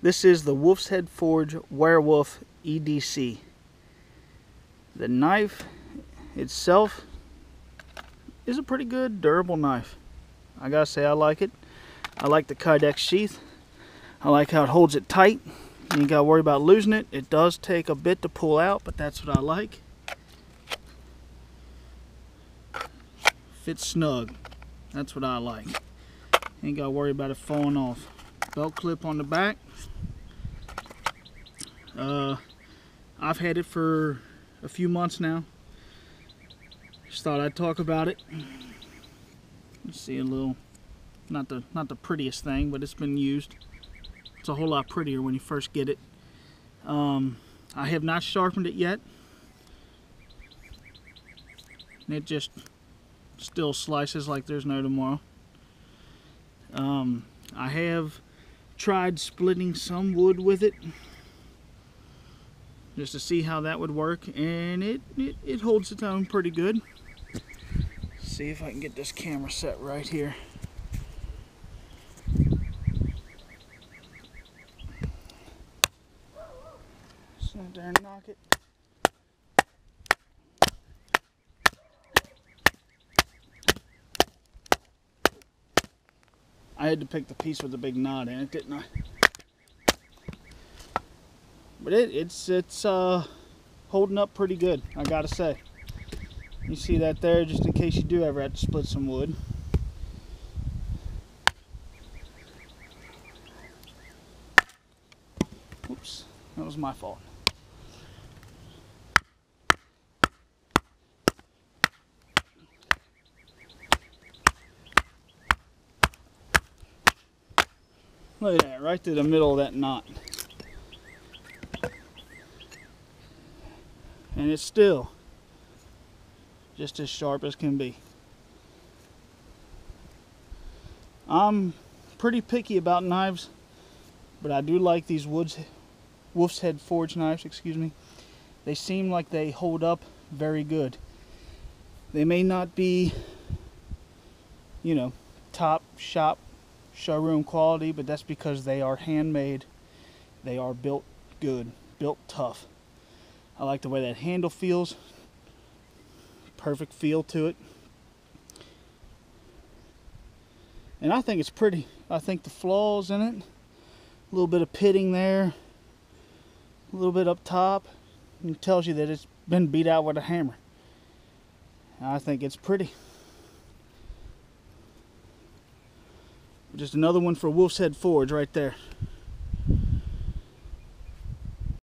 This is the Wolf's Head Forge Werewolf EDC. The knife itself is a pretty good durable knife. I gotta say, I like it. I like the Kydex sheath. I like how it holds it tight. You ain't gotta worry about losing it. It does take a bit to pull out, but that's what I like. Fits snug. That's what I like. Ain't gotta worry about it falling off. Belt clip on the back. I've had it for a few months now. Just thought I'd talk about it. You see a little, not the prettiest thing, but it's been used. It's a whole lot prettier when you first get it. I have not sharpened it yet. And it just still slices like there's no tomorrow. I have tried splitting some wood with it just to see how that would work, and it holds its own pretty good. Let's see if I can get this camera set right here. Sit there and knock it. I had to pick the piece with the big knot in it, didn't I? But it's holding up pretty good, I gotta say. You see that there, just in case you do ever have to split some wood. Oops, that was my fault. Look at that, right through the middle of that knot. And it's still just as sharp as can be. I'm pretty picky about knives, but I do like these Wolf's Head Forge knives, excuse me. They seem like they hold up very good. They may not be, you know, top shop showroom quality, but that's because they are handmade. They are built good, built tough. I like the way that handle feels. Perfect feel to it. And I think it's pretty. I think the flaws in it, a little bit of pitting there, a little bit up top, it tells you that it's been beat out with a hammer. I think it's pretty. Just another one for Wolf's Head Forge right there.